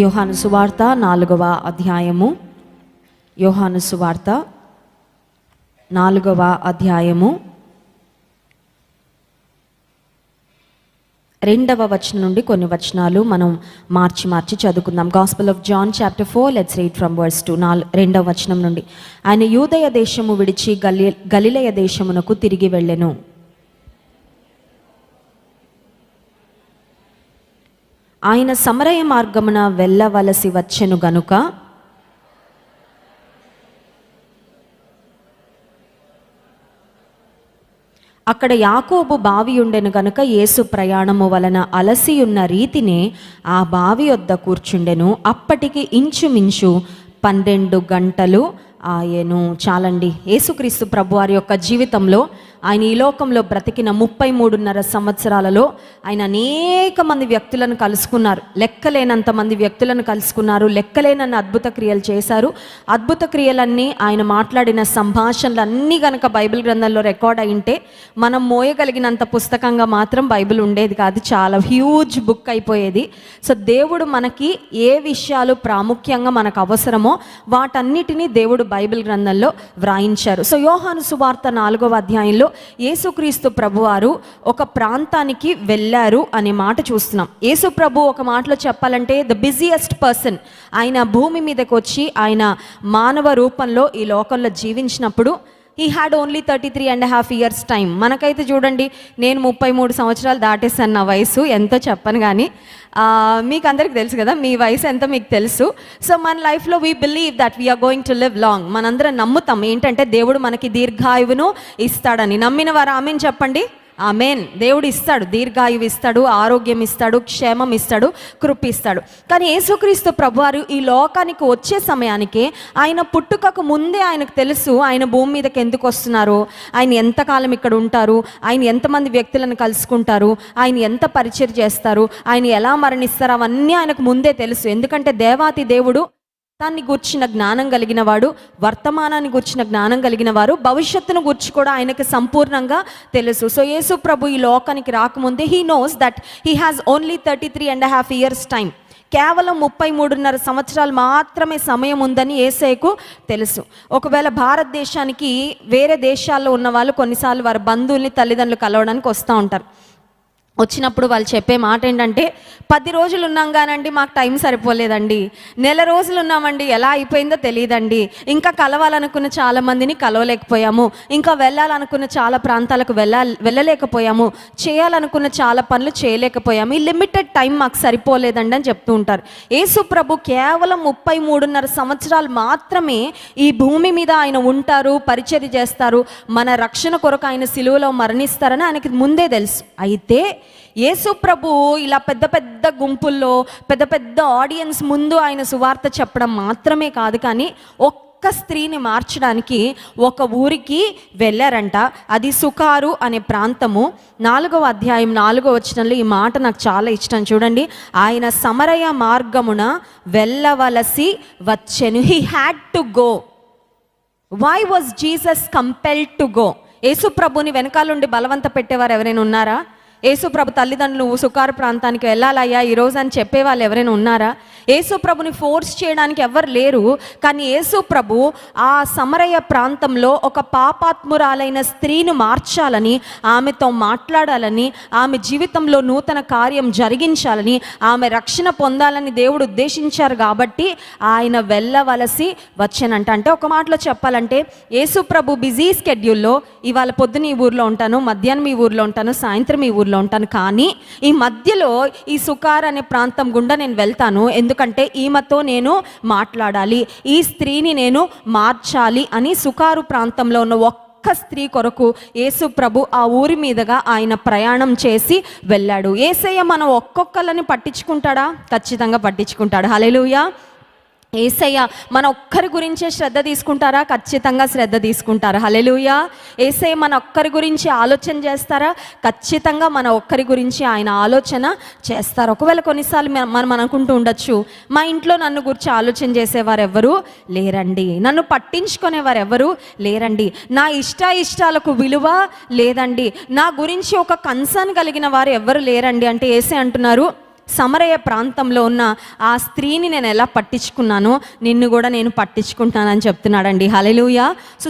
యోహాను సువార్త 4వ అధ్యాయము. యోహాను సువార్త 4వ అధ్యాయము 2వ వచనం నుండి కొన్ని వచనాలు మనం మార్చి చదువుకుందాం. Gospel of John chapter 4, let's read from verse 2. 2వ వచనం నుండి. ఆయన యూదయ దేశము విడిచి గలిలయ దేశమునకు తిరిగి వెళ్ళెను. ఆయన సమరయ మార్గమున వెళ్ళవలసి వచ్చెను గనుక అక్కడ యాకోబు బావి ఉండెను గనుక యేసు ప్రయాణము వలన అలసి ఉన్న రీతినే ఆ బావి వద్ద కూర్చుండెను. అప్పటికి ఇంచుమించు 12 గంటలు ఆయను. చాలండి. యేసుక్రీస్తు ప్రభు వారి యొక్క జీవితంలో, ఆయన ఈ లోకంలో బ్రతికిన 33.5 సంవత్సరాలలో ఆయన అనేక మంది వ్యక్తులను కలుసుకున్నారు. లెక్కలేనంత మంది వ్యక్తులను కలుసుకున్నారు. లెక్కలేనన్న అద్భుత క్రియలు చేశారు. అద్భుత క్రియలన్నీ, ఆయన మాట్లాడిన సంభాషణలు అన్నీ కనుక బైబిల్ గ్రంథంలో రికార్డ్ అయింటే మనం మోయగలిగినంత పుస్తకంగా మాత్రం బైబిల్ ఉండేది కాదు. చాలా హ్యూజ్ బుక్ అయిపోయేది. సో దేవుడు మనకి ఏ విషయాలు ప్రాముఖ్యంగా మనకు అవసరమో వాటన్నిటినీ దేవుడు బైబిల్ గ్రంథంలో వ్రాయించారు. సో యోహాను సువార్త 4వ అధ్యాయంలో యేసుక్రీస్తు ప్రభువారు ఒక ప్రాంతానికి వెళ్ళారు అనే మాట చూస్తున్నాం. యేసు ప్రభు ఒక మాటలో చెప్పాలంటే ద బిజియెస్ట్ పర్సన్. ఆయన భూమి మీదకి వచ్చి ఆయన మానవ రూపంలో ఈ లోకంలో జీవించినప్పుడు he had only 33.5 years time. మనకైతే చూడండి, నేను 33 సంవత్సరాలు దాటేస్తాను. నా వయసు ఎంతో చెప్పను, కానీ మీకు అందరికి తెలుసు కదా మీ వయసు ఎంతో మీకు తెలుసు. సో మన లైఫ్లో we believe that we are going to live long. మనందరం నమ్ముతాం ఏంటంటే దేవుడు మనకి దీర్ఘాయువును ఇస్తాడని. నమ్మిన వారు ఆమెన్ చెప్పండి. ఆమెన్. దేవుడు ఇస్తాడు, దీర్ఘాయువు ఇస్తాడు, ఆరోగ్యం ఇస్తాడు, క్షేమం ఇస్తాడు, కృప ఇస్తాడు. కానీ యేసుక్రీస్తు ప్రభువారు ఈ లోకానికి వచ్చే సమయానికి, ఆయన పుట్టుకకు ముందే ఆయనకు తెలుసు ఆయన భూమి మీదకి ఎందుకు వస్తున్నారు, ఆయన ఎంతకాలం ఇక్కడ ఉంటారు, ఆయన ఎంతమంది వ్యక్తులను కలుసుకుంటారు, ఆయన ఎంత పరిచయం చేస్తారు, ఆయన ఎలా మరణిస్తారు, అవన్నీ ఆయనకు ముందే తెలుసు. ఎందుకంటే దేవాతి దేవుడు దాన్ని గూర్చిన జ్ఞానం కలిగిన వాడు, వర్తమానాన్ని గూర్చిన జ్ఞానం కలిగిన వారు, భవిష్యత్తును గూర్చి కూడా ఆయనకు సంపూర్ణంగా తెలుసు. సో యేసు ప్రభు ఈ లోకానికి రాకముందే he knows that he has only 33.5 years time. కేవలం 33.5 సంవత్సరాలు మాత్రమే సమయం ఉందని యేసయ్యకు తెలుసు. ఒకవేళ భారతదేశానికి వేరే దేశాల్లో ఉన్న వాళ్ళు కొన్నిసార్లు వారి బంధువుల్ని, తల్లిదండ్రులు కలవడానికి వస్తూ ఉంటారు. వచ్చినప్పుడు వాళ్ళు చెప్పే మాట ఏంటంటే, 10 రోజులు ఉన్నాం కానండి మాకు టైం సరిపోలేదండి, నెల రోజులు ఉన్నామండి ఎలా అయిపోయిందో తెలియదండి, ఇంకా కలవాలనుకున్న చాలా మందిని కలవలేకపోయాము, ఇంకా వెళ్ళాలనుకున్న చాలా ప్రాంతాలకు వెళ్ళలేకపోయాము, చేయాలనుకున్న చాలా పనులు చేయలేకపోయాము, ఈ లిమిటెడ్ టైం మాకు సరిపోలేదండి అని చెప్తూ ఉంటారు. యేసు ప్రభు కేవలం 33.5 సంవత్సరాలు మాత్రమే ఈ భూమి మీద ఆయన ఉంటారు, పరిచర్య చేస్తారు, మన రక్షణ కొరకు ఆయన సిలువలో మరణిస్తారని ఆయనకి ముందే తెలుసు. అయితే యేసు ప్రభు ఇలా పెద్ద పెద్ద గుంపుల్లో, పెద్ద పెద్ద ఆడియన్స్ ముందు ఆయన సువార్త చెప్పడం మాత్రమే కాదు, కానీ ఒక్క స్త్రీని మార్చడానికి ఒక ఊరికి వెళ్ళారంట. అది సుకారు అనే ప్రాంతము. 4వ అధ్యాయం 4వ వచనంలో ఈ మాట నాకు చాలా ఇష్టం. చూడండి, ఆయన సమరయ మార్గమున వెళ్ళవలసి వచ్చెను. He had to go. Why was Jesus compelled to go? యేసు ప్రభుని వెనకాలండి బలవంత పెట్టేవారు ఎవరైనా ఉన్నారా? యేసు ప్రభు తల్లిదండ్రులు సుకారు ప్రాంతానికి వెళ్ళాలయ్యా ఈరోజు అని చెప్పేవాళ్ళు ఎవరైనా ఉన్నారా? యేసు ప్రభుని ఫోర్స్ చేయడానికి ఎవరు లేరు. కానీ యేసు ప్రభు ఆ సమరయ ప్రాంతంలో ఒక పాపాత్మురాలైన స్త్రీని మార్చాలని, ఆమెతో మాట్లాడాలని, ఆమె జీవితంలో నూతన కార్యం జరిగించాలని, ఆమె రక్షణ పొందాలని దేవుడు ఉద్దేశించారు. కాబట్టి ఆయన వెళ్ళవలసి వచ్చానంట. అంటే ఒక మాటలో చెప్పాలంటే యేసు ప్రభు బిజీ స్కెడ్యూల్లో ఇవాళ పొద్దున ఈ ఊర్లో ఉంటాను, మధ్యాహ్నం ఈ ఊర్లో ఉంటాను, సాయంత్రం ఈ ఊర్లో ఉంటాను, కానీ ఈ మధ్యలో ఈ సుకార్ అనే ప్రాంతం గుండా నేను వెళ్తాను, ఎందుకంటే ఈమెతో నేను మాట్లాడాలి, ఈ స్త్రీని నేను మార్చాలి అని సుకారు ప్రాంతంలో ఉన్న ఒక్క స్త్రీ కొరకు యేసు ప్రభు ఆ ఊరి మీదుగా ఆయన ప్రయాణం చేసి వెళ్ళాడు. యేసయ్య మనం ఒక్కొక్కళ్ళని పట్టించుకుంటాడా? ఖచ్చితంగా పట్టించుకుంటాడు. హల్లెలూయా. యేసయ్య మన ఒక్కరి గురించే శ్రద్ధ తీసుకుంటారా? ఖచ్చితంగా శ్రద్ధ తీసుకుంటారా? హల్లెలూయా. యేసయ్య మన ఒక్కరి గురించి ఆలోచన చేస్తారా? ఖచ్చితంగా మన ఒక్కరి గురించి ఆయన ఆలోచన చేస్తారు. ఒకవేళ కొన్నిసార్లు మనం అనుకుంటూ ఉండొచ్చు, మా ఇంట్లో నన్ను గురించి ఆలోచన చేసేవారు ఎవరు లేరండి, నన్ను పట్టించుకునేవారు ఎవరు లేరండి, నా ఇష్టాలకు విలువ లేదండి, నా గురించి ఒక కన్సర్న్ కలిగిన వారు ఎవరు లేరండి అంటే యేసయ్య అంటున్నారు, సమరయ ప్రాంతంలో ఉన్న ఆ స్త్రీని నేను ఎలా పట్టించుకున్నానో నిన్ను కూడా నేను పట్టించుకుంటానని చెప్తున్నాడండి. హల్లెలూయా.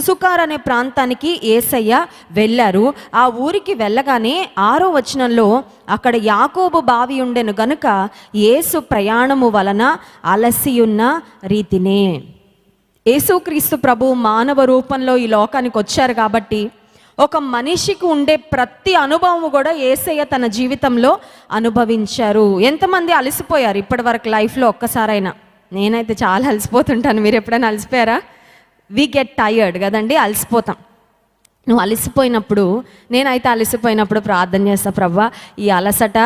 సుకార్ అనే ప్రాంతానికి యేసయ్య వెళ్ళారు. ఆ ఊరికి వెళ్ళగానే 6వ వచనంలో అక్కడ యాకోబు బావి ఉండెను గనుక యేసు ప్రయాణము వలన అలసియున్న రీతినే. యేసుక్రీస్తు ప్రభు మానవ రూపంలో ఈ లోకానికి వచ్చారు కాబట్టి ఒక మనిషికి ఉండే ప్రతి అనుభవం కూడా యేసయ్య తన జీవితంలో అనుభవించారు. ఎంతమంది అలసిపోయారు ఇప్పటి వరకు లైఫ్లో? ఒక్కసారైనా. నేనైతే చాలా అలసిపోతుంటాను. మీరు ఎప్పుడైనా అలసిపోయారా? వి గెట్ టైర్డ్ కదండి, అలసిపోతాం. నువ్వు అలసిపోయినప్పుడు, నేనైతే అలసిపోయినప్పుడు ప్రార్థన చేస్తా, ప్రభువా ఈ అలసట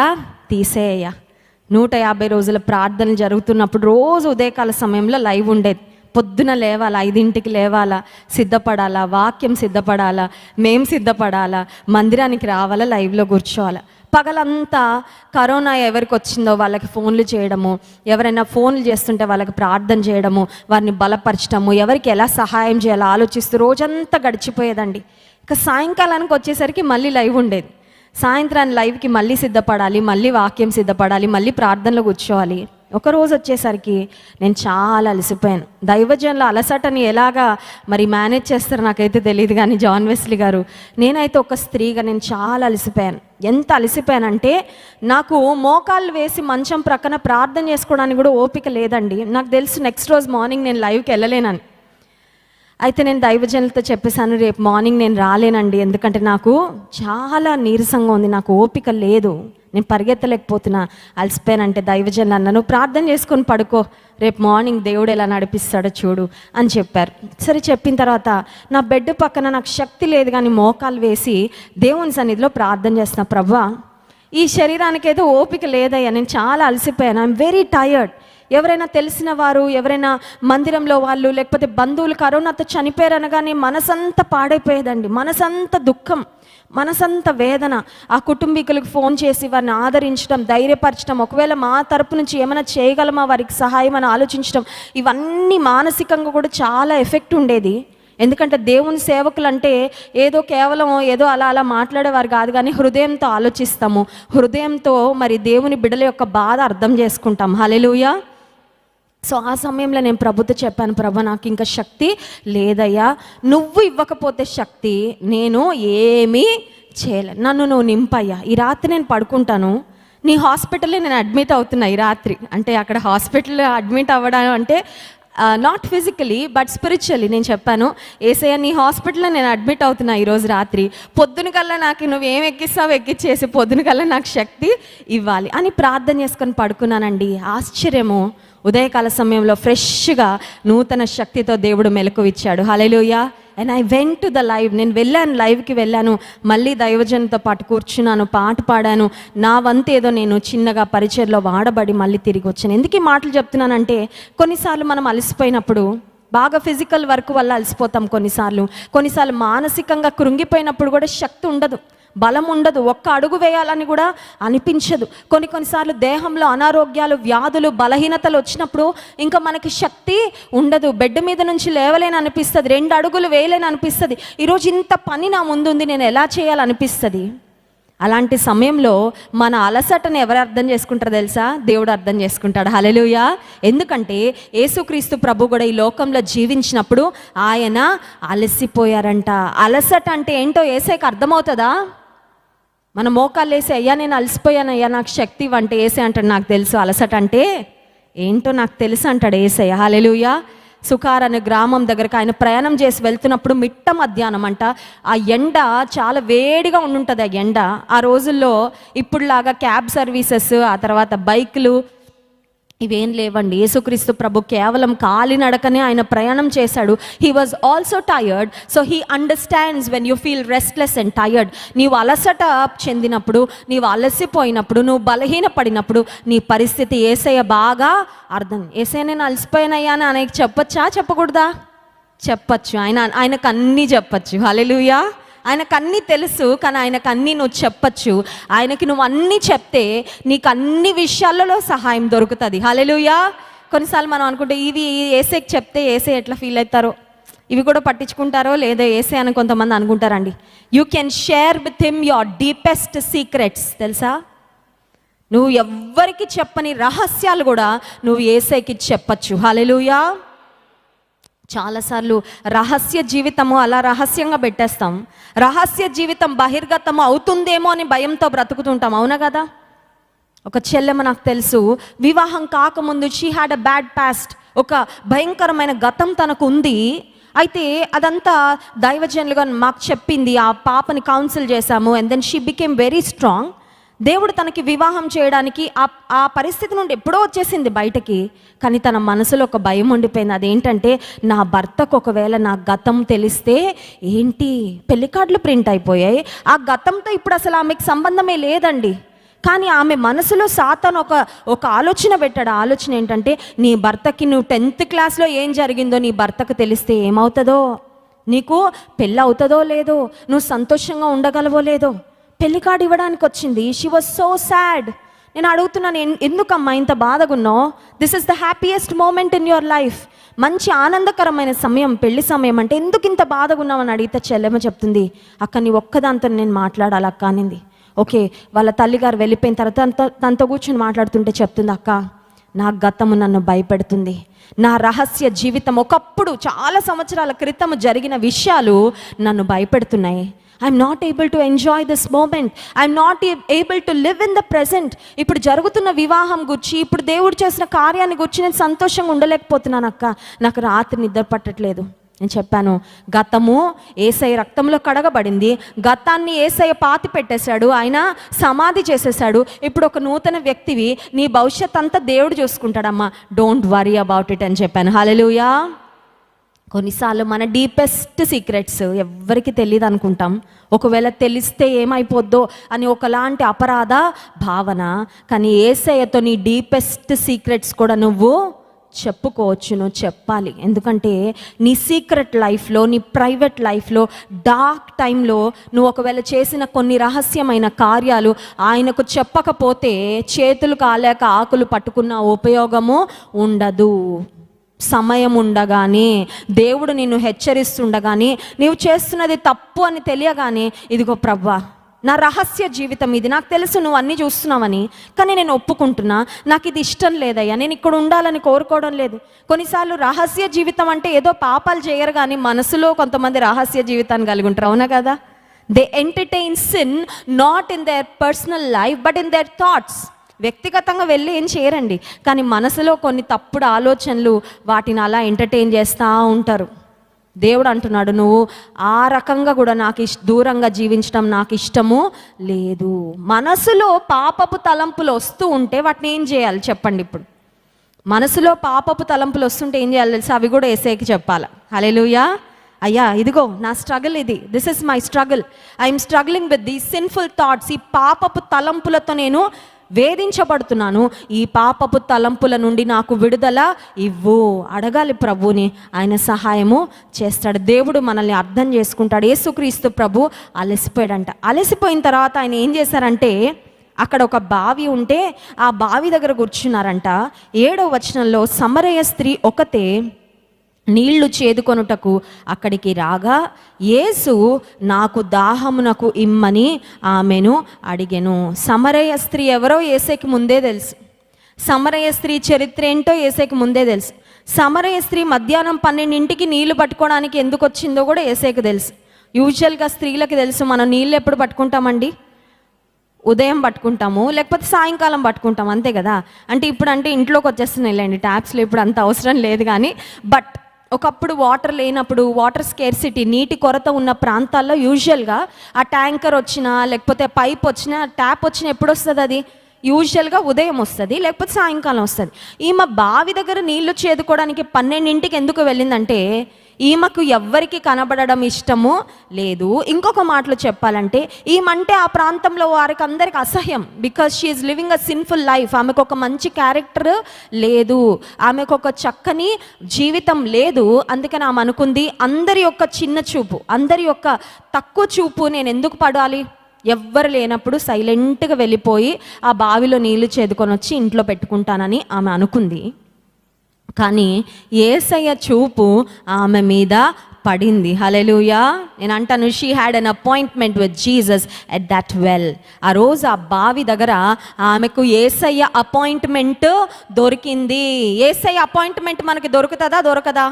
తీసేయ్యా. 150 రోజుల ప్రార్థనలు జరుగుతున్నప్పుడు రోజు ఉదయకాల సమయంలో లైవ్ ఉండేది. పొద్దున లేవాలా, 5ంటికి లేవాలా, సిద్ధపడాలా, వాక్యం సిద్ధపడాలా, మేం సిద్ధపడాలా, మందిరానికి రావాలా, లైవ్లో కూర్చోవాలా. పగలంతా కరోనా ఎవరికి వచ్చిందో వాళ్ళకి ఫోన్లు చేయడము, ఎవరైనా ఫోన్లు చేస్తుంటే వాళ్ళకి ప్రార్థన చేయడము, వారిని బలపరచడము, ఎవరికి ఎలా సహాయం చేయాలో ఆలోచిస్తూ రోజంతా గడిచిపోయేదండి. ఇక సాయంకాలానికి వచ్చేసరికి మళ్ళీ లైవ్ ఉండేది. సాయంత్రాన్ని లైవ్కి మళ్ళీ సిద్ధపడాలి, మళ్ళీ వాక్యం సిద్ధపడాలి, మళ్ళీ ప్రార్థనలో కూర్చోవాలి. ఒకరోజు వచ్చేసరికి నేను చాలా అలసిపోయాను. దైవజనుల అలసటని ఎలాగా మరి మేనేజ్ చేస్తారో నాకైతే తెలియదు, కానీ జాన్ వెస్లీ గారు, నేనైతే ఒక స్త్రీగా నేను చాలా అలసిపోయాను. ఎంత అలసిపోయానంటే నాకు మోకాళ్ళు వేసి మంచం ప్రక్కన ప్రార్థన చేసుకోవడానికి కూడా ఓపిక లేదండి. నాకు తెలుసు నెక్స్ట్ రోజు మార్నింగ్ నేను లైవ్కి వెళ్ళలేనని. అయితే నేను దైవజనులతో చెప్పేశాను, రేపు మార్నింగ్ నేను రాలేనండి, ఎందుకంటే నాకు చాలా నీరసంగా ఉంది, నాకు ఓపిక లేదు, నేను పరిగెత్తలేకపోతున్నా, అలసిపోయానంటే దైవజనులు అన్నాను, ప్రార్థన చేసుకొని పడుకో, రేపు మార్నింగ్ దేవుడు ఎలా నడిపిస్తాడో చూడు అని చెప్పారు. సరే, చెప్పిన తర్వాత నా బెడ్ పక్కన నాకు శక్తి లేదు, కానీ మోకాలు వేసి దేవుని సన్నిధిలో ప్రార్థన చేస్తున్నా, ప్రభువా ఈ శరీరానికి ఏదో ఓపిక లేదయ్యా, నేను చాలా అలసిపోయాను, ఐఎమ్ వెరీ టైర్డ్. ఎవరైనా తెలిసిన వారు, ఎవరైనా మందిరంలో వాళ్ళు, లేకపోతే బంధువులు కరోనాతో చనిపోయారనగానే మనసంతా పాడైపోయేదండి. మనసంతా దుఃఖం, మనసంతా వేదన. ఆ కుటుంబీకులకు ఫోన్ చేసి వారిని ఆదరించడం, ధైర్యపరచడం, ఒకవేళ మా తరపు నుంచి ఏమైనా చేయగలమా వారికి సహాయం అని ఆలోచించడం, ఇవన్నీ మానసికంగా కూడా చాలా ఎఫెక్ట్ ఉండేది. ఎందుకంటే దేవుని సేవకులు అంటే ఏదో కేవలం ఏదో అలా అలా మాట్లాడేవారు కాదు, కానీ హృదయంతో ఆలోచిస్తాము, హృదయంతో మరి దేవుని బిడ్డల యొక్క బాధ అర్థం చేసుకుంటాం. హల్లెలూయా. సో ఆ సమయంలో నేను ప్రభుతో చెప్పాను, ప్రభు నాకు ఇంకా శక్తి లేదయ్యా, నువ్వు ఇవ్వకపోతే శక్తి నేను ఏమీ చేయలేను, నన్ను నువ్వు నింపయ్యా. ఈ రాత్రి నేను పడుకుంటాను, నీ హాస్పిటల్లో నేను అడ్మిట్ అవుతున్నా ఈ రాత్రి. అంటే అక్కడ హాస్పిటల్లో అడ్మిట్ అవ్వడం అంటే నాట్ ఫిజికలీ బట్ స్పిరిచువల్లీ. నేను చెప్పాను, యేసయ్య నీ హాస్పిటల్లో నేను అడ్మిట్ అవుతున్నా ఈరోజు రాత్రి, పొద్దున కల్లా నాకు నువ్వేం ఎక్కిస్తావు ఎక్కిచ్చేసి పొద్దున కల్లా నాకు శక్తి ఇవ్వాలి అని ప్రార్థన చేసుకొని పడుకున్నానండి. ఆశ్చర్యము, ఉదయకాల సమయంలో ఫ్రెష్గా నూతన శక్తితో దేవుడు మెలకువ ఇచ్చాడు. Hallelujah. And I went to the live. నేను వెళ్ళాను, లైవ్కి వెళ్ళాను, మళ్ళీ దైవజనుతో పాటు కూర్చున్నాను, పాట పాడాను, నా వంతు ఏదో నేను చిన్నగా పరిచయలో వాడబడి మళ్ళీ తిరిగి వచ్చాను. ఎందుకు ఈ మాటలు చెప్తున్నానంటే కొన్నిసార్లు మనం అలసిపోయినప్పుడు, బాగా ఫిజికల్ వర్క్ వల్ల అలసిపోతాం, కొన్నిసార్లు మానసికంగా కృంగిపోయినప్పుడు కూడా శక్తి ఉండదు, బలం ఉండదు, ఒక్క అడుగు వేయాలని కూడా అనిపించదు. కొన్నిసార్లు దేహంలో అనారోగ్యాలు, వ్యాధులు, బలహీనతలు వచ్చినప్పుడు ఇంకా మనకి శక్తి ఉండదు, బెడ్ మీద నుంచి లేవలేని అనిపిస్తుంది, 2 అడుగులు వేయలేని అనిపిస్తుంది, ఈరోజు ఇంత పని నా ముందుంది నేను ఎలా చేయాలనిపిస్తుంది. అలాంటి సమయంలో మన అలసటను ఎవరు అర్థం చేసుకుంటారో తెలుసా? దేవుడు అర్థం చేసుకుంటాడు. హల్లెలూయా. ఎందుకంటే యేసుక్రీస్తు ప్రభు కూడా ఈ లోకంలో జీవించినప్పుడు ఆయన అలసిపోయారంట. అలసట అంటే ఏంటో యేసయ్యకి అర్థమవుతుందా? మన మోకాళ్ళు వేసి, అయ్యా నేను అలసిపోయాను అయ్యా నాకు శక్తి ఇవ్వంటే యేసయ్య అంటాడు, నాకు తెలుసు అలసట అంటే ఏంటో నాకు తెలుసు అంటాడు యేసయ్య. హల్లెలూయా. సుకార్ అనే గ్రామం దగ్గరకు ఆయన ప్రయాణం చేసి వెళ్తున్నప్పుడు మిట్ట మధ్యాహ్నం అంట, ఆ ఎండ చాలా వేడిగా ఉండుంటుంది. ఆ ఎండ ఆ రోజుల్లో ఇప్పుడులాగా క్యాబ్ సర్వీసెస్, ఆ తర్వాత బైకులు ఇవేం లేవండి. యేసుక్రీస్తు ప్రభు కేవలం కాలినడకనే ఆయన ప్రయాణం చేశాడు. He was also tired. So he understands when you feel restless and tired. నీవు అలసట చెందినప్పుడు, నీవు అలసిపోయినప్పుడు, నువ్వు బలహీనపడినప్పుడు నీ పరిస్థితి యేసయ్య బాగా అర్థం. యేసయ్య నేను అలసిపోయినయ్యా అని ఆయనకి చెప్పచ్చా, చెప్పకూడదా? చెప్పచ్చు. ఆయనకు అన్నీ చెప్పచ్చు. హల్లెలూయా. ఆయనకు అన్నీ తెలుసు, కానీ ఆయనకు అన్నీ నువ్వు చెప్పచ్చు. ఆయనకి నువ్వు అన్నీ చెప్తే నీకు అన్ని విషయాలలో సహాయం దొరుకుతుంది. హల్లెలూయా. కొన్నిసార్లు మనం అనుకుంటే ఇవి యేసయ్యకి చెప్తే యేసయ్య ఎట్లా ఫీల్ అవుతారో, ఇవి కూడా పట్టించుకుంటారో లేదో యేసయ్య అని కొంతమంది అనుకుంటారండి. You can share with him your deepest secrets. తెలుసా? నువ్వు ఎవ్వరికి చెప్పని రహస్యాలు కూడా నువ్వు యేసయ్యకి చెప్పచ్చు. హల్లెలూయా. చాలాసార్లు రహస్య జీవితము అలా రహస్యంగా పెట్టేస్తాం. రహస్య జీవితం బహిర్గతము అవుతుందేమో అని భయంతో బ్రతుకుతుంటాం. అవునా కదా? ఒక చెల్లెమ్మ నాకు తెలుసు, వివాహం కాకముందు she had a bad past, ఒక భయంకరమైన గతం తనకు ఉంది. అయితే అదంతా దైవజనులుగా మాకు చెప్పింది. ఆ పాపని కౌన్సిల్ చేశాము. And then she became very strong. దేవుడు తనకి వివాహం చేయడానికి ఆ పరిస్థితి నుండి ఎప్పుడో వచ్చేసింది బయటకి. కానీ తన మనసులో ఒక భయం ఉండిపోయింది. అదేంటంటే, నా భర్తకు ఒకవేళ నా గతం తెలిస్తే ఏంటి, పెళ్లి కార్డులు ప్రింట్ అయిపోయాయి, ఆ గతంతో ఇప్పుడు అసలు ఆమెకు సంబంధమే లేదండి. కానీ ఆమె మనసులో సాతాను ఒక ఆలోచన పెట్టాడు. ఆ ఆలోచన ఏంటంటే, నీ భర్తకి నువ్వు 10th క్లాస్లో ఏం జరిగిందో నీ భర్తకు తెలిస్తే ఏమవుతుందో, నీకు పెళ్ళి అవుతుందో లేదో, నువ్వు సంతోషంగా ఉండగలవో లేదో. పెళ్లి కార్డు ఇవ్వడానికి వచ్చింది. She was so sad. నేను అడుగుతున్నాను, ఎందుకమ్మా ఇంత బాధగా ఉన్నావు? This is the happiest moment in your life. మంచి ఆనందకరమైన సమయం పెళ్లి సమయం, అంటే ఎందుకు ఇంత బాధగా ఉన్నావని అడిగితే చెల్లెమ్మ చెప్తుంది, అక్క నీ ఒక్కదాంతో నేను మాట్లాడాలి అక్క అనింది. ఓకే, వాళ్ళ తల్లిగారు వెళ్ళిపోయిన తర్వాత తనతో కూర్చొని మాట్లాడుతుంటే చెప్తుంది, అక్క నా గతము నన్ను భయపెడుతుంది. నా రహస్య జీవితం ఒకప్పుడు చాలా సంవత్సరాల క్రితం జరిగిన విషయాలు నన్ను భయపెడుతున్నాయి. I'm not able to enjoy this moment. I'm not able to live in the present. ఇప్పుడు జరుగుతున్న వివాహం గురించి, ఇప్పుడు దేవుడు చేసిన కార్యాన్ని గురించి నేను సంతోషంగా ఉండలేకపోతున్నాను అక్క. నాకు రాత్రి నిద్ర పట్టట్లేదు. నేను చెప్పాను, గతము యేసయ్య రక్తంలో కడగబడింది. గతాన్ని యేసయ్య పాతి పెట్టేశాడు, ఆయన సమాధి చేసేసాడు. ఇప్పుడు ఒక నూతన వ్యక్తివి, నీ భవిష్యత్ అంతా దేవుడు చూసుకుంటాడమ్మా. డోంట్ వరీ అబౌట్ ఇట్ అని చెప్పాను. హల్లెలూయా. కొన్నిసార్లు మన డీపెస్ట్ సీక్రెట్స్ ఎవ్వరికి తెలియదు అనుకుంటాం. ఒకవేళ తెలిస్తే ఏమైపోద్దో అని ఒకలాంటి అపరాధ భావన. కానీ యేసయ్యతో నీ డీపెస్ట్ సీక్రెట్స్ కూడా నువ్వు చెప్పుకోవచ్చు, నువ్వు చెప్పాలి. ఎందుకంటే నీ సీక్రెట్ లైఫ్లో, నీ ప్రైవేట్ లైఫ్లో, డార్క్ టైంలో నువ్వు ఒకవేళ చేసిన కొన్ని రహస్యమైన కార్యాలు ఆయనకు చెప్పకపోతే చేతులు కాలేక ఆకులు పట్టుకున్న ఉపయోగము ఉండదు. సమయం ఉండగానే, దేవుడు నిన్ను హెచ్చరిస్తుండగానే, నీవు చేస్తున్నది తప్పు అని తెలియగానే, ఇదిగో ప్రభువా నా రహస్య జీవితం ఇది, నాకు తెలుసు నువ్వు అన్నీ చూస్తున్నావని, కానీ నేను ఒప్పుకుంటున్నా, నాకు ఇది ఇష్టం లేదయ్యా, నేను ఇక్కడ ఉండాలని కోరుకోవడం లేదు. కొన్నిసార్లు రహస్య జీవితం అంటే ఏదో పాపాలు చేయరు, కానీ మనసులో కొంతమంది రహస్య జీవితాన్ని కలిగి ఉంటారు. అవునా కదా? They entertain sin not in there personal life but in their thoughts. వ్యక్తిగతంగా వెళ్ళి ఏం చేయరండి, కానీ మనసులో కొన్ని తప్పుడు ఆలోచనలు వాటిని అలా ఎంటర్టైన్ చేస్తూ ఉంటారు. దేవుడు అంటున్నాడు, నువ్వు ఆ రకంగా కూడా నాకు దూరంగా జీవించడం నాకు ఇష్టము లేదు. మనసులో పాపపు తలంపులు వస్తూ ఉంటే వాటిని ఏం చేయాలి చెప్పండి? ఇప్పుడు మనసులో పాపపు తలంపులు వస్తుంటే ఏం చేయాలి తెలుసా? అవి కూడా యేసయ్యకి చెప్పాలి. హల్లెలూయా. అయ్యా ఇదిగో నా స్ట్రగుల్ ఇది, this is my struggle, I'm struggling with these sinful thoughts. ఈ పాపపు తలంపులతో నేను వేధించబడుతున్నాను, ఈ పాపపు తలంపుల నుండి నాకు విడుదల ఇవ్వు. అడగాలి ప్రభుని, ఆయన సహాయము చేస్తాడు. దేవుడు మనల్ని అర్థం చేసుకుంటాడు. యేసుక్రీస్తు ప్రభు అలసిపోయాడంట. అలసిపోయిన తర్వాత ఆయన ఏం చేశారంటే, అక్కడ ఒక బావి ఉంటే ఆ బావి దగ్గర కూర్చున్నారంట. 7వ వచనంలో, సమరయ స్త్రీ ఒకతే నీళ్లు చేదుకొనుటకు అక్కడికి రాగా, యేసు నాకు దాహమునకు ఇమ్మని ఆమెను అడిగెను. సమరయ స్త్రీ ఎవరో యేసయ్యకి ముందే తెలుసు. సమరయ స్త్రీ చరిత్ర ఏంటో యేసయ్యకి ముందే తెలుసు. సమరయ స్త్రీ మధ్యాహ్నం 12ంటికి నీళ్లు పట్టుకోవడానికి ఎందుకు వచ్చిందో కూడా యేసయ్యకి తెలుసు. యూజువల్గా స్త్రీలకి తెలుసు, మనం నీళ్ళు ఎప్పుడు పట్టుకుంటామండి? ఉదయం పట్టుకుంటాము, లేకపోతే సాయంకాలం పట్టుకుంటాం, అంతే కదా. అంటే ఇప్పుడు అంటే ఇంట్లోకి వచ్చేస్తున్నాయి లేండి ట్యాప్స్లో, ఇప్పుడు అంత అవసరం లేదు. కానీ బట్ ఒకప్పుడు వాటర్ లేనప్పుడు, వాటర్ స్కేర్సిటీ, నీటి కొరత ఉన్న ప్రాంతాల్లో యూజువల్గా ఆ ట్యాంకర్ వచ్చినా, లేకపోతే పైప్ వచ్చినా, ట్యాప్ వచ్చినా ఎప్పుడు వస్తుంది? అది యూజువల్గా ఉదయం వస్తుంది, లేకపోతే సాయంకాలం వస్తుంది. ఈమె బావి దగ్గర నీళ్లు చేదుకోవడానికి 12ంటికి ఎందుకు వెళ్ళిందంటే, ఈమెకు ఎవ్వరికి కనబడడం ఇష్టము లేదు. ఇంకొక మాటలో చెప్పాలంటే, ఈమంటే ఆ ప్రాంతంలో వారికి అందరికి అసహ్యం. Because she is living a sinful life. ఆమెకు ఒక మంచి క్యారెక్టర్ లేదు, ఆమెకు ఒక చక్కని జీవితం లేదు. అందుకని ఆమె అనుకుంది, అందరి యొక్క చిన్న చూపు, అందరి యొక్క తక్కువ చూపు నేను ఎందుకు పడాలి? ఎవ్వరు లేనప్పుడు సైలెంట్గా వెళ్ళిపోయి ఆ బావిలో నీళ్లు చేదుకొని వచ్చి ఇంట్లో పెట్టుకుంటానని ఆమె అనుకుంది. కానీ యేసయ్య చూపు ఆమె మీద పడింది. హల్లెలూయా. నేను అంటాను, she had an appointment with Jesus at that well. ఆ రోజు ఆ బావి దగ్గర ఆమెకు యేసయ్య అపాయింట్మెంట్ దొరికింది. యేసయ్య అపాయింట్మెంట్ మనకి దొరుకుతుందా దొరకదా?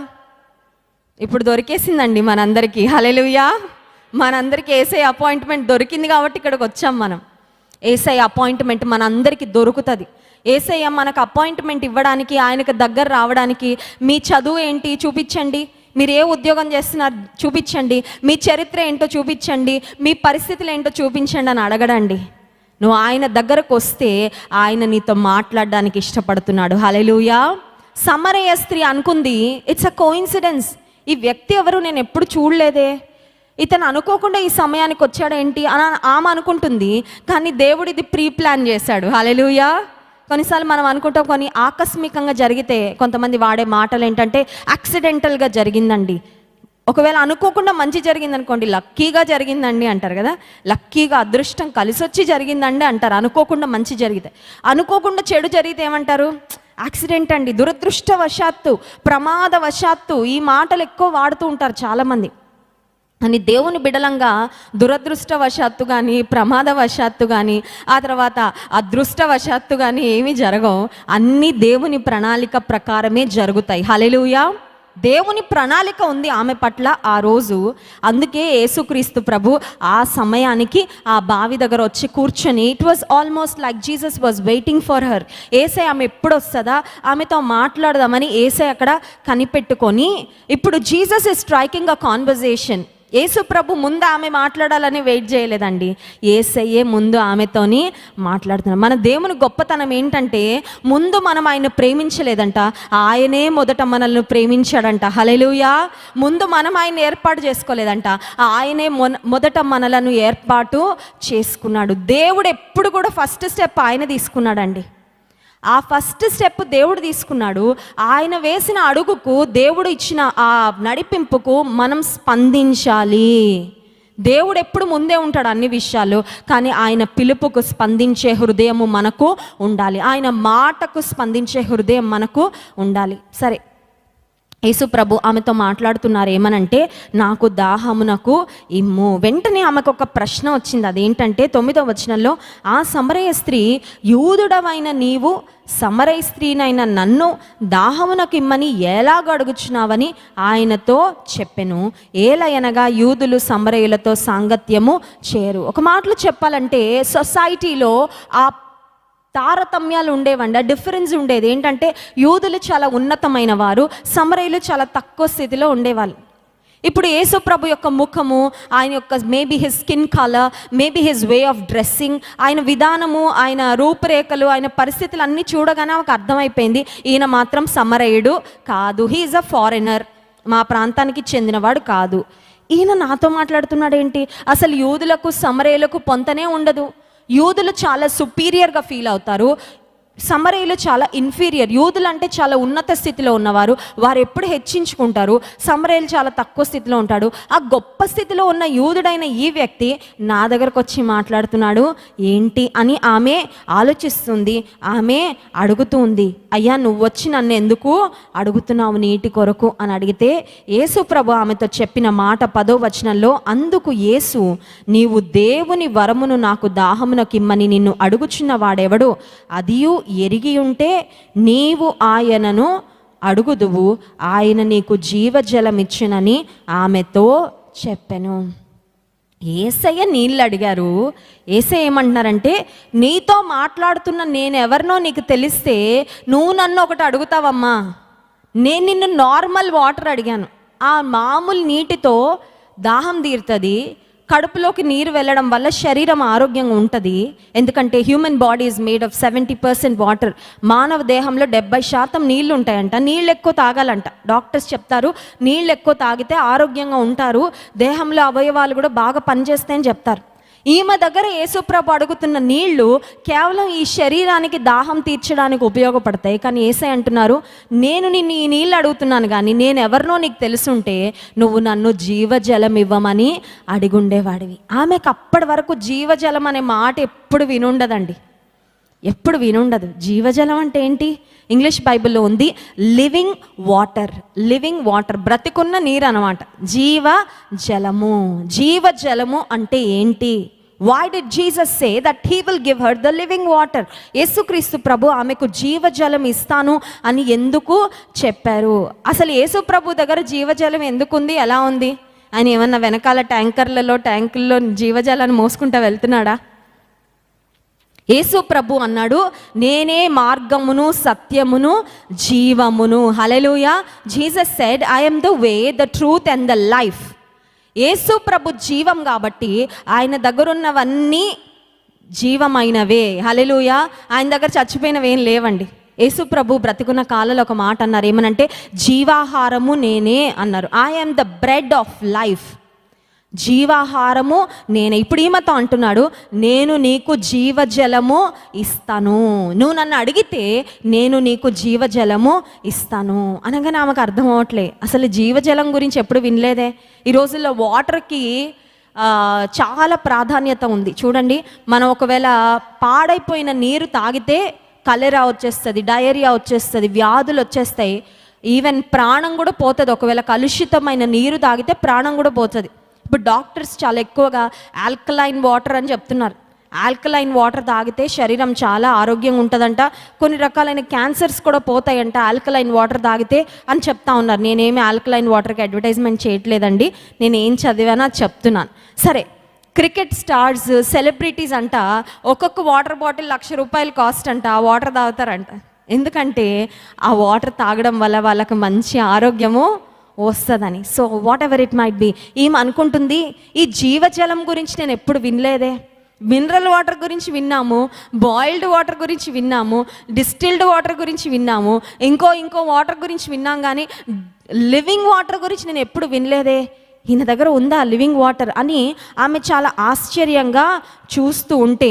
ఇప్పుడు దొరికేసిందండి మనందరికీ. హల్లెలూయా. మనందరికీ యేసయ్య అపాయింట్మెంట్ దొరికింది కాబట్టి ఇక్కడికి వచ్చాం మనం. యేసయ్య అపాయింట్మెంట్ మనందరికీ దొరుకుతుంది. యేసయ్య మనకు అపాయింట్మెంట్ ఇవ్వడానికి, ఆయనకు దగ్గర రావడానికి, మీ చదువు ఏంటి చూపించండి, మీరు ఏ ఉద్యోగం చేస్తున్నారు చూపించండి, మీ చరిత్ర ఏంటో చూపించండి, మీ పరిస్థితులు ఏంటో చూపించండి అని అడగడండి. నువ్వు ఆయన దగ్గరకు వస్తే ఆయన నీతో మాట్లాడడానికి ఇష్టపడుతున్నాడు. హల్లెలూయా. సమరయ స్త్రీ అనుకుంది, ఇట్స్ అ కోఇన్సిడెన్స్, ఈ వ్యక్తి ఎవరు, నేను ఎప్పుడు చూడలేదే, ఇతను అనుకోకుండా ఈ సమయానికి వచ్చాడేంటి అని ఆమె అనుకుంటుంది. కానీ దేవుడు ఇది ప్రీ ప్లాన్ చేశాడు. హల్లెలూయా. కొన్నిసార్లు మనం అనుకుంటాం, కొన్ని ఆకస్మికంగా జరిగితే కొంతమంది వాడే మాటలు ఏంటంటే యాక్సిడెంటల్గా జరిగిందండి. ఒకవేళ అనుకోకుండా మంచి జరిగింది అనుకోండి, లక్కీగా జరిగిందండి అంటారు కదా. లక్కీగా అదృష్టం కలిసి వచ్చి జరిగిందండి అంటారు. అనుకోకుండా మంచి జరిగితే. అనుకోకుండా చెడు జరిగితే ఏమంటారు? యాక్సిడెంట్ అండి, దురదృష్టవశాత్తు, ప్రమాదవశాత్తు. ఈ మాటలు ఎక్కువ వాడుతూ ఉంటారు చాలామంది. అని దేవుని బిడలంగా దురదృష్టవశాత్తు కానీ, ప్రమాదవశాత్తు కానీ, ఆ తర్వాత అదృష్టవశాత్తు కానీ ఏమీ జరగవు. అన్నీ దేవుని ప్రణాళిక ప్రకారమే జరుగుతాయి. హల్లెలూయా. దేవుని ప్రణాళిక ఉంది ఆమె పట్ల ఆ రోజు. అందుకే యేసుక్రీస్తు ప్రభు ఆ సమయానికి ఆ బావి దగ్గర వచ్చి కూర్చొని, it was almost like Jesus was waiting for her. యేసయ్య ఆమె ఎప్పుడు వస్తుందా, ఆమెతో మాట్లాడదామని యేసయ్య అక్కడ కనిపెట్టుకొని, ఇప్పుడు Jesus is striking a conversation. యేసు ప్రభు ముందు ఆమె మాట్లాడాలని వెయిట్ చేయలేదండి. యేసయ్యే ముందు ఆమెతోని మాట్లాడుతున్నాడు. మన దేవుని గొప్పతనం ఏంటంటే, ముందు మనం ఆయన ప్రేమించలేదంట, ఆయనే మొదట మనల్ని ప్రేమించాడంట. హల్లెలూయా. ముందు మనం ఆయన ఏర్పాటు చేసుకోలేదంట, ఆయనే మొదట మనలను ఏర్పాటు చేసుకున్నాడు. దేవుడు ఎప్పుడు కూడా ఫస్ట్ స్టెప్ ఆయన తీసుకున్నాడండి. ఆ ఫస్ట్ స్టెప్ దేవుడు తీసుకున్నాడు. ఆయన వేసిన అడుగుకు, దేవుడు ఇచ్చిన ఆ నడిపింపుకు మనం స్పందించాలి. దేవుడు ఎప్పుడు ముందే ఉంటాడు అన్ని విషయాలు, కానీ ఆయన పిలుపుకు స్పందించే హృదయము మనకు ఉండాలి. ఆయన మాటకు స్పందించే హృదయం మనకు ఉండాలి. సరే, యేసు ప్రభు ఆమెతో మాట్లాడుతున్నారు ఏమనంటే, నాకు దాహమునకు ఇమ్ము. వెంటనే ఆమెకు ఒక ప్రశ్న వచ్చింది. అదేంటంటే 9వ వచనంలో, ఆ సమరయ స్త్రీ, యూదుడవైన నీవు సమరయ స్త్రీనైన నన్ను దాహమునకు ఇమ్మని ఎలాగ అడుగుచున్నావని ఆయనతో చెప్పెను. ఏలయనగా యూదులు సమరయులతో సాంగత్యము చేరు. ఒక మాటలో చెప్పాలంటే సొసైటీలో ఆ తారతమ్యాలు ఉండేవండి, ఆ డిఫరెన్స్ ఉండేది. ఏంటంటే యూదులు చాలా ఉన్నతమైన వారు, సమరయులు చాలా తక్కువ స్థితిలో ఉండేవాళ్ళు. ఇప్పుడు యేసు ప్రభు యొక్క ముఖము, ఆయన యొక్క maybe his skin colour, maybe his way of dressing, ఆయన విధానము, ఆయన రూపురేఖలు, ఆయన పరిస్థితులు అన్నీ చూడగానే ఆమెకు అర్థమైపోయింది, ఈయన మాత్రం సమరయుడు కాదు, హీఈస్ అ ఫారినర్, మా ప్రాంతానికి చెందినవాడు కాదు. ఈయన నాతో మాట్లాడుతున్నాడు ఏంటి? అసలు యూదులకు సమరయులకు పొంతనే ఉండదు. యూదులు చాలా సుపీరియర్గా ఫీల్ అవుతారు, సమరయులు చాలా ఇన్ఫీరియర్. యూదులు అంటే చాలా ఉన్నత స్థితిలో ఉన్నవారు, వారు ఎప్పుడు హెచ్చించుకుంటారు. సమరయులు చాలా తక్కువ స్థితిలో ఉంటాడు. ఆ గొప్ప స్థితిలో ఉన్న యూదుడైన ఈ వ్యక్తి నా దగ్గరకు వచ్చి మాట్లాడుతున్నాడు ఏంటి అని ఆమె ఆలోచిస్తుంది. ఆమె అడుగుతుంది, అయ్యా నువ్వు వచ్చి నన్ను ఎందుకు అడుగుతున్నావు నీటి కొరకు అని అడిగితే, యేసు ప్రభు ఆమెతో చెప్పిన మాట 10వ వచనంలో, అందుకు యేసు, నీవు దేవుని వరమును నాకు దాహమునకిమ్మని నిన్ను అడుగుచున్న వాడెవడు, అదియు ఎరిగి ఉంటే నీవు ఆయనను అడుగుదువు, ఆయన నీకు జీవజలమిచ్చునని ఆమెతో చెప్పెను. యేసయ్య నీళ్ళు అడిగారు. యేసయ్య ఏమంటున్నారంటే, నీతో మాట్లాడుతున్న నేను ఎవరినో నీకు తెలిస్తే నువ్వు నన్ను ఒకటి అడుగుతావమ్మా. నేను నిన్ను నార్మల్ వాటర్ అడిగాను, ఆ మామూలు నీటితో దాహం తీరుతుంది, కడుపులోకి నీరు వెళ్ళడం వల్ల శరీరం ఆరోగ్యంగా ఉంటుంది. ఎందుకంటే human body is made of 70% water. మానవ దేహంలో 70% నీళ్ళు ఉంటాయంట. నీళ్ళు ఎక్కువ తాగాలంట. డాక్టర్స్ చెప్తారు, నీళ్ళు ఎక్కువ తాగితే ఆరోగ్యంగా ఉంటారు, దేహంలో అవయవాలు కూడా బాగా పనిచేస్తాయని చెప్తారు. ఈమె దగ్గర యేసుప్రభు అడుగుతున్న నీళ్లు కేవలం ఈ శరీరానికి దాహం తీర్చడానికి ఉపయోగపడతాయి. కానీ యేసయ్య అంటున్నారు, నేను నిన్ను ఈ నీళ్ళు అడుగుతున్నాను, కానీ నేను ఎవరినో నీకు తెలుసుంటే నువ్వు నన్ను జీవజలం ఇవ్వమని అడిగుండేవాడివి. ఆమెకు అప్పటి వరకు జీవజలం అనే మాట ఎప్పుడు వినుండదండి. ఎప్పుడు వినుండదు. జీవజలం అంటే ఏంటి? ఇంగ్లీష్ బైబిల్లో ఉంది లివింగ్ వాటర్. లివింగ్ వాటర్, బ్రతికున్న నీరు అన్నమాట. జీవజలము అంటే ఏంటి? Why did Jesus say that he will give her the living water? యేసుక్రీస్తు ప్రభు ఆమెకు జీవజలం ఇస్తాను అని ఎందుకు చెప్పారు? అసలు యేసు ప్రభు దగ్గర జీవజలం ఎందుకుంది, ఎలా ఉంది? ఆయన ఏమన్నా వెనకాల ట్యాంకుల్లో జీవజలాన్ని మోసుకుంటూ వెళ్తున్నాడా? యేసు ప్రభు అన్నాడు, నేనే మార్గమును సత్యమును జీవమును. Hallelujah. Jesus said, I am the way, the truth and the life. యేసు ప్రభు జీవం కాబట్టి ఆయన దగ్గర ఉన్నవన్నీ జీవమైనవే. హల్లెలూయా. ఆయన దగ్గర చచ్చిపోయినవి ఏం లేవండి. యేసు ప్రభు బ్రతికున్న కాలంలో ఒక మాట అన్నారు, ఏమనంటే జీవాహారము నేనే అన్నారు. I am the bread of life. జీవాహారము నేనే. ఇప్పుడు ఈమెతో అంటున్నాడు, నేను నీకు జీవజలము ఇస్తాను, నువ్వు నన్ను అడిగితే నేను నీకు జీవజలము ఇస్తాను అనగానే ఆమెకు అర్థం అవట్లే. అసలు జీవజలం గురించి ఎప్పుడు వినలేదే. ఈ రోజుల్లో వాటర్కి చాలా ప్రాధాన్యత ఉంది. చూడండి, మనం ఒకవేళ పాడైపోయిన నీరు తాగితే కలెరా వచ్చేస్తుంది, డయేరియా వచ్చేస్తుంది, వ్యాధులు వచ్చేస్తాయి, ఈవెన్ ప్రాణం కూడా పోతుంది. ఒకవేళ కలుషితమైన నీరు తాగితే ప్రాణం కూడా పోతుంది. ఇప్పుడు డాక్టర్స్ చాలా ఎక్కువగా ఆల్కలైన్ వాటర్ అని చెప్తున్నారు. ఆల్కలైన్ వాటర్ తాగితే శరీరం చాలా ఆరోగ్యంగా ఉంటుందంట, కొన్ని రకాలైన క్యాన్సర్స్ కూడా పోతాయంట ఆల్కలైన్ వాటర్ తాగితే అని చెప్తా ఉన్నారు. నేనేమి ఆల్కలైన్ వాటర్కి అడ్వర్టైజ్మెంట్ చేయట్లేదండి, నేను ఏం చదివానో చెప్తున్నాను. సరే, క్రికెట్ స్టార్స్, సెలబ్రిటీస్ అంట ఒక్కొక్క వాటర్ బాటిల్ ₹1,00,000 కాస్ట్ అంట. ఆ వాటర్ తాగుతారంట. ఎందుకంటే ఆ వాటర్ తాగడం వల్ల వాళ్ళకి మంచి ఆరోగ్యము వస్తుందని. So what ever it might be, ఈమె అనుకుంటుంది, ఈ జీవజలం గురించి నేను ఎప్పుడు వినలేదే. మినరల్ వాటర్ గురించి విన్నాము, బాయిల్డ్ వాటర్ గురించి విన్నాము, డిస్టిల్డ్ వాటర్ గురించి విన్నాము, ఇంకో వాటర్ గురించి విన్నాం, కానీ లివింగ్ వాటర్ గురించి నేను ఎప్పుడు వినలేదే. ఈయన దగ్గర ఉందా లివింగ్ వాటర్ అని ఆమె చాలా ఆశ్చర్యంగా చూస్తూ ఉంటే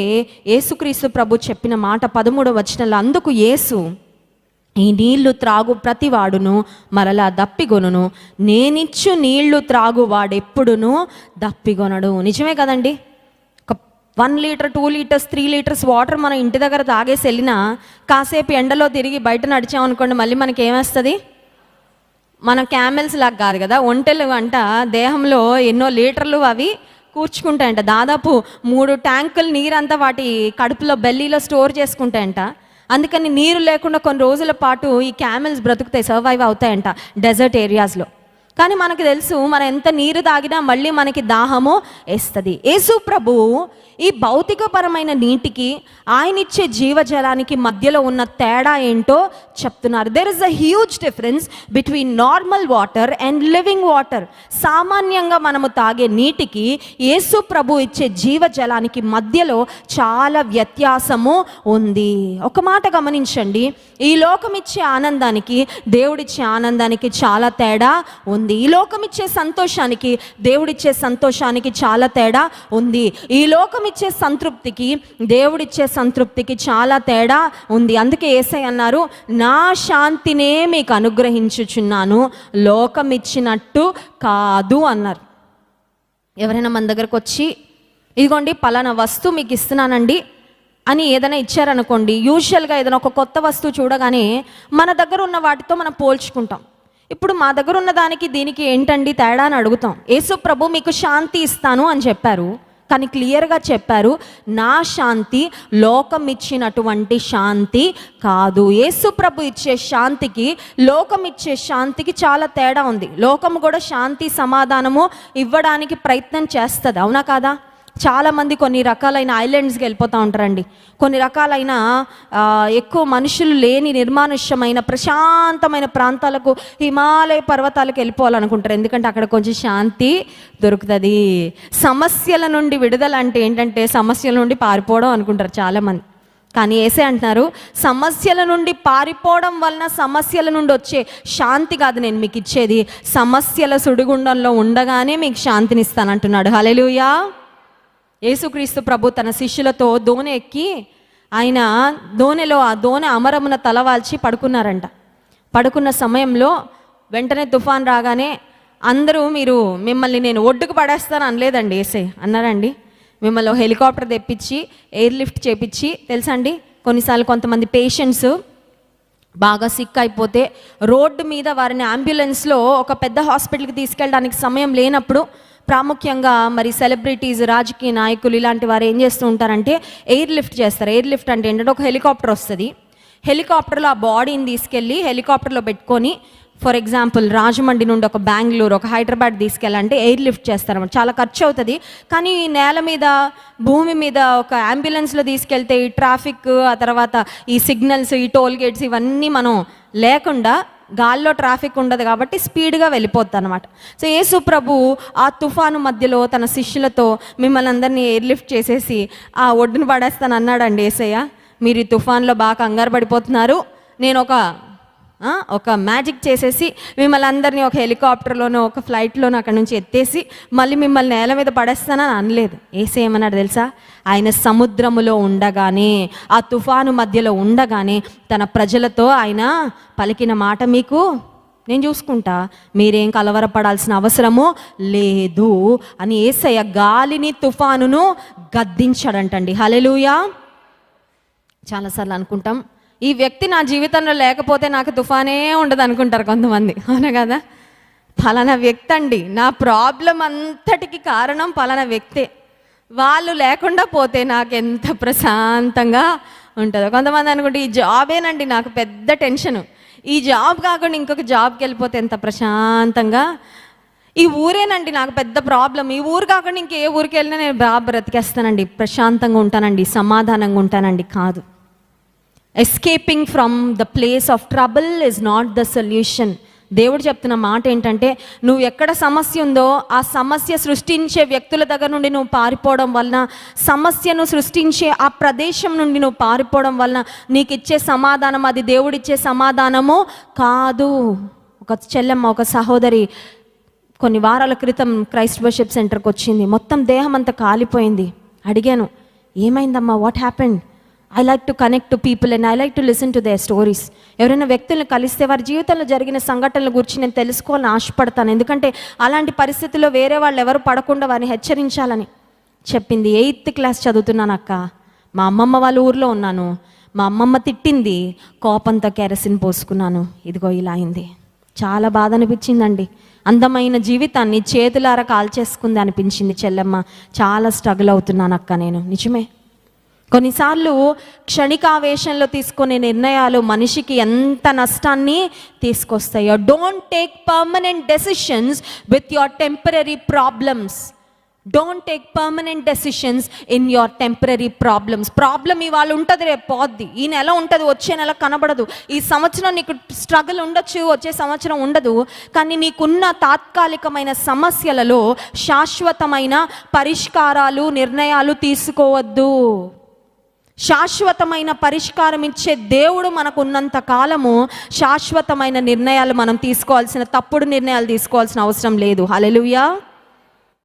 యేసుక్రీస్తు ప్రభు చెప్పిన మాట 13వ వచనంలో, అందుకు యేసు, ఈ నీళ్లు త్రాగు ప్రతివాడును మరలా దప్పిగొనును, నేనిచ్చు నీళ్లు త్రాగు వాడెప్పుడును దప్పిగొనడు. నిజమే కదండి. ఒక 1 లీటర్, 2 లీటర్స్, 3 లీటర్స్ వాటర్ మనం ఇంటి దగ్గర తాగేసి వెళ్ళినా కాసేపు ఎండలో తిరిగి బయట నడిచామనుకోండి, మళ్ళీ మనకి ఏమేస్తుంది? మన క్యామెల్స్ లాగా కాదు కదా, ఒంటెలు అంట దేహంలో ఎన్నో లీటర్లు అవి కూర్చుకుంటాయంట. దాదాపు 3 ట్యాంకులు నీరంతా వాటి కడుపులో, బెల్లీలో స్టోర్ చేసుకుంటాయంట. అందుకని నీరు లేకుండా కొన్ని రోజుల పాటు ఈ క్యామెల్స్ బ్రతుకుతాయి, సర్వైవ్ అవుతాయంట డెజర్ట్ ఏరియాస్లో. కానీ మనకు తెలుసు, మనం ఎంత నీరు తాగినా మళ్ళీ మనకి దాహము వేస్తుంది. యేసు ప్రభువు ఈ భౌతికపరమైన నీటికి, ఆయన ఇచ్చే జీవజలానికి మధ్యలో ఉన్న తేడా ఏంటో చెప్తున్నారు. There is a huge difference between normal water and living water. సామాన్యంగా మనము తాగే నీటికి, యేసు ప్రభు ఇచ్చే జీవజలానికి మధ్యలో చాలా వ్యత్యాసము ఉంది. ఒక మాట గమనించండి, ఈ లోకం ఇచ్చే ఆనందానికి, దేవుడిచ్చే ఆనందానికి చాలా తేడా ఉంది. ఈ లోకం ఇచ్చే సంతోషానికి, దేవుడిచ్చే సంతోషానికి చాలా తేడా ఉంది. ఈ లోకం ఇచ్చే సంతృప్తికి, దేవుడిచ్చే సంతృప్తికి చాలా తేడా ఉంది. అందుకే యేసయ్య అన్నారు, నా శాంతినే మీకు అనుగ్రహించుచున్నాను, లోకం ఇచ్చినట్టు కాదు అన్నారు. ఎవరైనా మన దగ్గరకు వచ్చి, ఇదిగోండి పలానా వస్తువు మీకు ఇస్తున్నానండి అని ఏదైనా ఇచ్చారనుకోండి, యూజువల్గా ఏదైనా ఒక కొత్త వస్తువు చూడగానే మన దగ్గర ఉన్న వాటితో మనం పోల్చుకుంటాం. ఇప్పుడు మా దగ్గర ఉన్న దానికి దీనికి ఏంటండి తేడా అని అడుగుతాం. యేసు ప్రభు మీకు శాంతి ఇస్తాను అని చెప్పారు, కానీ క్లియర్గా చెప్పారు, నా శాంతి లోకం ఇచ్చినటువంటి శాంతి కాదు. యేసు ప్రభు ఇచ్చే శాంతికి, లోకం ఇచ్చే శాంతికి చాలా తేడా ఉంది. లోకం కూడా శాంతి, సమాధానము ఇవ్వడానికి ప్రయత్నం చేస్తుంది, అవునా కాదా? చాలామంది కొన్ని రకాలైన ఐలాండ్స్కి వెళ్ళిపోతూ ఉంటారండి. కొన్ని రకాలైన ఎక్కువ మనుషులు లేని నిర్మానుష్యమైన ప్రశాంతమైన ప్రాంతాలకు, హిమాలయ పర్వతాలకు వెళ్ళిపోవాలనుకుంటారు. ఎందుకంటే అక్కడ కొంచెం శాంతి దొరుకుతుంది. సమస్యల నుండి విడుదల అంటే ఏంటంటే సమస్యల నుండి పారిపోవడం అనుకుంటారు చాలామంది. కానీ యేసే అంటున్నారు, సమస్యల నుండి పారిపోవడం వలన సమస్యల నుండి వచ్చే శాంతి కాదు నేను మీకు ఇచ్చేది, సమస్యల సుడిగుండంలో ఉండగానే మీకు శాంతిని ఇస్తానంటున్నాడు. హల్లెలూయా. యేసుక్రీస్తు ప్రభు తన శిష్యులతో దోణి ఎక్కి, ఆయన దోణిలో, ఆ దోణి అమరమున తలవాల్చి పడుకున్నారంట. పడుకున్న సమయంలో వెంటనే తుఫాన్ రాగానే అందరూ, మిమ్మల్ని నేను ఒడ్డుకు పడేస్తాను అనలేదండి యేసే, అన్నారండి. మిమ్మల్ని హెలికాప్టర్ తెప్పించి, ఎయిర్ లిఫ్ట్ చేపించి, తెలుసా అండి, కొన్నిసార్లు కొంతమంది పేషెంట్స్ బాగా సిక్ అయిపోతే రోడ్డు మీద వారిని అంబులెన్స్లో ఒక పెద్ద హాస్పిటల్కి తీసుకెళ్ళడానికి సమయం లేనప్పుడు ప్రాముఖ్యంగా మరి సెలబ్రిటీస్, రాజకీయ నాయకులు ఇలాంటి వారు ఏం చేస్తూ ఉంటారంటే ఎయిర్ లిఫ్ట్ చేస్తారు. ఎయిర్ లిఫ్ట్ అంటే ఏంటంటే ఒక హెలికాప్టర్ వస్తుంది, హెలికాప్టర్లో ఆ బాడీని తీసుకెళ్ళి హెలికాప్టర్లో పెట్టుకొని ఫర్ ఎగ్జాంపుల్ రాజమండ్రి నుండి ఒక బెంగళూరు, ఒక హైదరాబాద్ తీసుకెళ్ళాలంటే ఎయిర్ లిఫ్ట్ చేస్తారన్నమాట. చాలా ఖర్చు అవుతుంది. కానీ ఈ నేల మీద, భూమి మీద ఒక అంబులెన్స్లో తీసుకెళ్తే ఈ ట్రాఫిక్, ఆ తర్వాత ఈ సిగ్నల్స్, ఈ టోల్ గేట్స్ ఇవన్నీ మనం లేకుండా గాల్లో ట్రాఫిక్ ఉండదు కాబట్టి స్పీడ్గా వెళ్ళిపోద్ది అనమాట. సో యేసు ప్రభు ఆ తుఫాను మధ్యలో తన శిష్యులతో మిమ్మల్ని అందరినీ ఎయిర్ లిఫ్ట్ చేసేసి ఆ ఒడ్డును పడేస్తాను అన్నాడండి యేసయ్య. మీరు ఈ తుఫాన్లో బాగా కంగారు పడిపోతున్నారు, నేను ఒక మ్యాజిక్ చేసేసి మిమ్మల్ని అందరినీ ఒక హెలికాప్టర్లోనో ఒక ఫ్లైట్లోనో అక్కడ నుంచి ఎత్తేసి మళ్ళీ మిమ్మల్ని నేల మీద పడేస్తానని అనలేదు. యేసయ్య ఏమన్నాడు తెలుసా? ఆయన సముద్రములో ఉండగానే, ఆ తుఫాను మధ్యలో ఉండగానే తన ప్రజలతో ఆయన పలికిన మాట, మీకు నేను చూసుకుంటా, మీరేం కలవరపడాల్సిన అవసరము లేదు అని యేసయ్య గాలిని, తుఫానును గద్దించాడంటండి. హల్లెలూయా. చాలాసార్లు అనుకుంటాం, ఈ వ్యక్తి నా జీవితంలో లేకపోతే నాకు తుఫానే ఉండదు అనుకుంటారు కొంతమంది, అవునా కదా? పలానా వ్యక్తి అండి, నా ప్రాబ్లం అంతటికి కారణం పలానా వ్యక్తే, వాళ్ళు లేకుండా పోతే నాకు ఎంత ప్రశాంతంగా ఉంటుందో. కొంతమంది అనుకుంటే ఈ జాబేనండి నాకు పెద్ద టెన్షను, ఈ జాబ్ కాకుండా ఇంకొక జాబ్కి వెళ్ళిపోతే ఎంత ప్రశాంతంగా, ఈ ఊరేనండి నాకు పెద్ద ప్రాబ్లం, ఈ ఊరు కాకుండా ఇంకే ఊరికి వెళ్ళినా నేను బాగా బ్రతికేస్తానండి, ప్రశాంతంగా ఉంటానండి, సమాధానంగా ఉంటానండి. కాదు. Escaping from the place of trouble is not the solution. దేవుడు చెప్తున్న మాట ఏంటంటే, నువ్వు ఎక్కడ సమస్య ఉందో ఆ సమస్య సృష్టించే వ్యక్తుల దగ్గర నుండి నువ్వు పారిపోవడం వలన, సమస్యను సృష్టించే ఆ ప్రదేశం నుండి నువ్వు పారిపోవడం వలన నీకు ఇచ్చే సమాధానం అది దేవుడిచ్చే సమాధానము కాదు. ఒక చెల్లెమ్మ, ఒక సహోదరి కొన్ని వారాల క్రితం క్రైస్ట్ వర్షిప్ సెంటర్కి వచ్చింది. మొత్తం దేహం అంతా కాలిపోయింది. అడిగాను, ఏమైందమ్మా, what happened? I like to connect to people and I like to listen to their stories. ఎవరైనా వ్యక్తులను కలిస్తే వారి జీవితంలో జరిగిన సంఘటనల గురించి నేను తెలుసుకోవాలని ఆశపడతాను, ఎందుకంటే అలాంటి పరిస్థితుల్లో వేరే వాళ్ళు ఎవరు పడకుండా వారిని హెచ్చరించాలని చెప్పింది. 8th క్లాస్ చదువుతున్నాను అక్క, మా అమ్మమ్మ వాళ్ళ ఊర్లో ఉన్నాను, మా అమ్మమ్మ తిట్టింది, కోపంతో కెరసిన్ పోసుకున్నాను, ఇదిగో ఇలా అయింది. చాలా బాధ అనిపించిందండి. అందమైన జీవితాన్ని చేతులారా కాల్చేసుకుంది అనిపించింది చెల్లెమ్మ. చాలా స్ట్రగుల్ అవుతున్నాను అక్క నేను. నిజమే, కొన్నిసార్లు క్షణికావేశంలో తీసుకునే నిర్ణయాలు మనిషికి ఎంత నష్టాన్ని తీసుకొస్తాయో. Don't take permanent decisions with your temporary problems. Don't take permanent decisions in your temporary problems. Problem ఇవాళ ఉంటుంది, రేపు పోద్ది, ఈ నెల ఉంటుంది, వచ్చే నెల కనబడదు, ఈ సంవత్సరం నీకు స్ట్రగుల్ ఉండొచ్చు, వచ్చే సంవత్సరం ఉండదు. కానీ నీకున్న తాత్కాలికమైన సమస్యలలో శాశ్వతమైన పరిష్కారాలు, నిర్ణయాలు తీసుకోవద్దు. శాశ్వతమైన పరిష్కారం ఇచ్చే దేవుడు మనకు ఉన్నంత కాలము శాశ్వతమైన నిర్ణయాలు మనం తీసుకోవాల్సిన, తప్పుడు నిర్ణయాలు తీసుకోవాల్సిన అవసరం లేదు. హల్లెలూయా.